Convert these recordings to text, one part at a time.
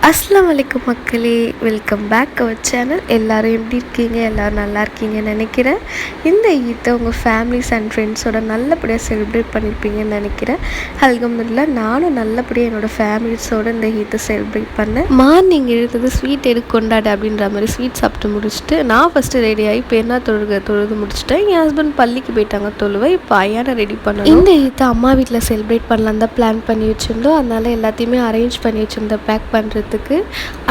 அஸ்ஸலாமு அலைக்கும் மக்களே, வெல்கம் பேக் அவர் சேனல். எல்லோரும் எப்படி இருக்கீங்க? எல்லோரும் நல்லா இருக்கீங்கன்னு நினைக்கிறேன். இந்த ஈத்தை உங்கள் ஃபேமிலிஸ் அண்ட் ஃப்ரெண்ட்ஸோட நல்லபடியாக செலிப்ரேட் பண்ணியிருப்பீங்கன்னு நினைக்கிறேன். அல்ஹம்துலில்லாஹ் நானும் நல்லபடியாக என்னோடய ஃபேமிலிஸோடு இந்த ஈத்தை செலிப்ரேட் பண்ணேன். மார்னிங் எழுந்தது ஸ்வீட் எடுத்து கொண்டாடு அப்படின்ற மாதிரி ஸ்வீட் சாப்பிட்டு முடிச்சுட்டு நான் ஃபஸ்ட்டு ரெடி ஆகி பெருநாள் தொழுது முடிச்சுட்டேன். என் ஹஸ்பண்ட் பள்ளிக்கு போயிட்டாங்க தொழுவை. இப்போ ஐயானை ரெடி பண்ணேன். இந்த ஈத்தை அம்மா வீட்டில் செலிப்ரேட் பண்ணலாம் தான் பிளான் பண்ணி வச்சுருந்தோம். அதனால் எல்லாத்தையுமே அரேஞ்ச் பண்ணி வச்சுருந்தேன் பேக் பண்ணுறது.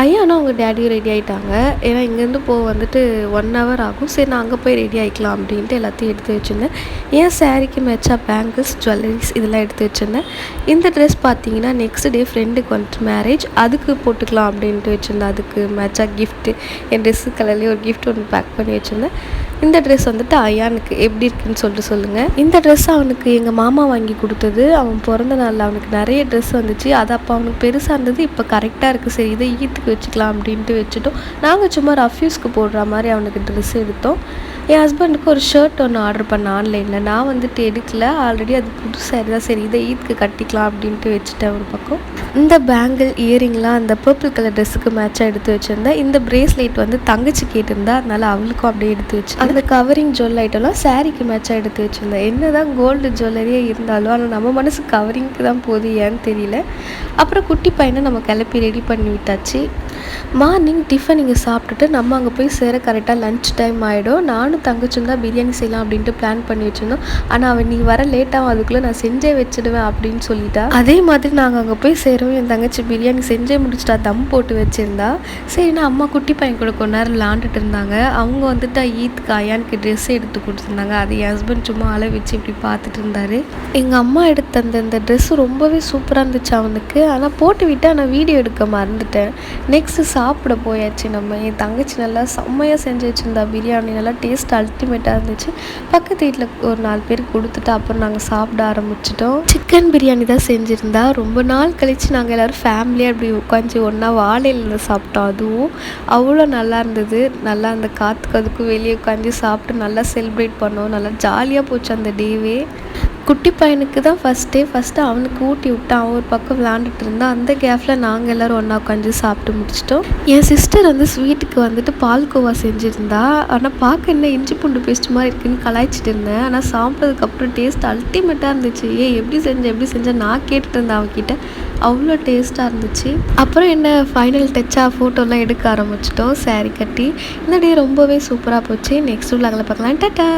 ஐயானா அவங்க டேடியும் ரெடி ஆகிட்டாங்க. ஏன்னா இங்கேருந்து வந்துட்டு 1 hour ஆகும். சரி நான் அங்கே போய் ரெடி ஆகிக்கலாம் அப்படின்ட்டு எல்லாத்தையும் எடுத்து வச்சுருந்தேன். என் சாரீக்கு மேட்சாக பேங்கிள்ஸ், ஜுவல்லரிஸ் இதெல்லாம் எடுத்து வச்சுருந்தேன். இந்த ட்ரெஸ் பார்த்தீங்கன்னா நெக்ஸ்ட் டே ஃப்ரெண்டுக்கு வந்துட்டு மேரேஜ், அதுக்கு போட்டுக்கலாம் அப்படின்ட்டு வச்சுருந்தேன். அதுக்கு மேட்சாக கிஃப்ட்டு என் ட்ரெஸ்ஸு கலர்லேயே ஒரு கிஃப்ட் ஒன்று பேக் பண்ணி வச்சுருந்தேன். இந்த ட்ரெஸ் வந்துட்டு ஐயானுக்கு எப்படி இருக்குன்னு சொல்லுங்கள். இந்த ட்ரெஸ் அவனுக்கு எங்கள் மாமா வாங்கி கொடுத்தது. அவன் பிறந்த நாளில் அவனுக்கு நிறைய ட்ரெஸ் வந்துச்சு. அது அப்போ அவனுக்கு பெருசாக இருந்தது. இப்போ கரெக்டாக இருக்குது. சரி இதை ஈத்துக்கு வச்சுக்கலாம் அப்படின்ட்டு வச்சுட்டோம். நாங்கள் சும்மா ரஃப்யூஸ்க்கு போடுற மாதிரி அவனுக்கு ட்ரெஸ் எடுத்தோம். என் ஹஸ்பண்டுக்கு ஒரு ஷர்ட் ஒன்று ஆர்டர் பண்ண ஆன்லைனில். நான் வந்துட்டு எடுக்கல, ஆல்ரெடி அது புதுசாக இருந்தால் சரி இதை ஈத்துக்கு கட்டிக்கலாம் அப்படின்ட்டு வச்சுட்டேன் ஒரு பக்கம். இந்த பேங்கிள் இயரிங்லாம் அந்த பர்பிள் கலர் ட்ரெஸ்ஸுக்கு மேட்சாக எடுத்து வச்சுருந்தேன். இந்த பிரேஸ்லெட் வந்து தங்கச்சி கேட்டிருந்தா, அதனால் அவளுக்கும் அப்படியே எடுத்து வச்சு அந்த கவரிங் ஜுவல் ஐட்டம்லாம் சாரீக்கு மேட்சாக எடுத்து வச்சுருந்தேன். என்ன தான் கோல்டு ஜுவல்லரியே இருந்தாலும் ஆனால் நம்ம மனசு கவரிங்க்கு தான் போகுது, ஏன்னு தெரியல. அப்புறம் குட்டி பையனை நம்ம கிளப்பி ரெடி பண்ணி விட்டாச்சு. மார்னிங் டிஃபன் இங்கே சாப்பிட்டுட்டு நம்ம அங்கே போய் சேர கரெக்டாக லன்ச் டைம் ஆகிடும். நானும் தங்கச்சும் தான் பிரியாணி செய்யலாம் அப்படின்ட்டு பிளான் பண்ணி வச்சுருந்தோம். ஆனால் அவன் நீ வர லேட்டாகும், அதுக்குள்ளே நான் செஞ்சே வச்சுடுவேன் அப்படின்னு சொல்லிட்டா. அதே மாதிரி நாங்கள் அங்கே போய் சேரவும் என் தங்கச்சி பிரியாணி செஞ்சே முடிச்சுட்டா, தம் போட்டு வச்சுருந்தா. சரிண்ணா அம்மா குட்டி பையன் கூட கொஞ்ச நேரம் விளாண்டுட்டு இருந்தாங்க. அவங்க வந்துட்டு ஈத்துக்கு ஐயானுக்கு ட்ரெஸ் எடுத்து கொடுத்துருந்தாங்க. அது என் ஹஸ்பண்ட் சும்மா அளவு வச்சு இப்படி பார்த்துட்டு இருந்தார். எங்கள் அம்மா எடுத்த அந்த ட்ரெஸ்ஸு ரொம்பவே சூப்பராக இருந்துச்சு அவனுக்கு. ஆனால் போட்டு விட்டு ஆனால் வீடியோ எடுக்க மறந்துட்டேன். நெக்ஸ்ட்டு சாப்பிட போயாச்சு நம்ம. என் தங்கச்சி நல்லா செம்மையாக செஞ்சு வச்சுருந்தா பிரியாணி, நல்லா டேஸ்ட் அல்டிமேட்டாக இருந்துச்சு. பக்கத்து வீட்டில் ஒரு 4 பேருக்கு கொடுத்துட்டு அப்புறம் நாங்கள் சாப்பிட ஆரம்பிச்சிட்டோம். சிக்கன் பிரியாணி தான் செஞ்சுருந்தா. ரொம்ப நாள் கழித்து நாங்கள் எல்லோரும் ஃபேமிலியாக அப்படி உட்காந்து ஒன்றா வாழையில் சாப்பிட்டோம். அதுவும் அவ்வளோ நல்லா இருந்தது. நல்லா அந்த காற்றுக்கு அதுக்கும் வெளியே உட்காந்து சாப்பிட்டு நல்லா செலிப்ரேட் பண்ணோம். நல்லா ஜாலியாக போச்சு அந்த டேவே. குட்டி பையனுக்கு தான் ஃபஸ்ட்டு அவனுக்கு ஊட்டி விட்டு அவன் ஒரு பக்கம் விளாண்டுட்டு இருந்தான். அந்த கேப்பில் நாங்கள் எல்லோரும் ஒன்றா உட்காந்து சாப்பிட்டு முடிச்சிட்டோம். என் சிஸ்டர் வந்து ஸ்வீட்டுக்கு வந்துட்டு பால்கோவா செஞ்சுருந்தா. ஆனால் பார்க்க என்ன இஞ்சி பூண்டு பேஸ்ட் மாதிரி இருக்குன்னு கலாய்ச்சிட்டு இருந்தேன். ஆனால் சாப்பிட்டதுக்கப்புறம் டேஸ்ட் அல்டிமேட்டாக இருந்துச்சு. எப்படி செஞ்சேன் நான் கேட்டுட்டு இருந்தேன் அவகிட்ட. அவ்வளோ டேஸ்ட்டாக இருந்துச்சு. அப்புறம் என்ன ஃபைனல் டச்சாக ஃபோட்டோலாம் எடுக்க ஆரம்பிச்சிட்டோம் சாரீ கட்டி. இந்த டே ரொம்பவே சூப்பராக போச்சு. நெக்ஸ்ட் விலாகில் பார்க்கலாம். டாட்டா.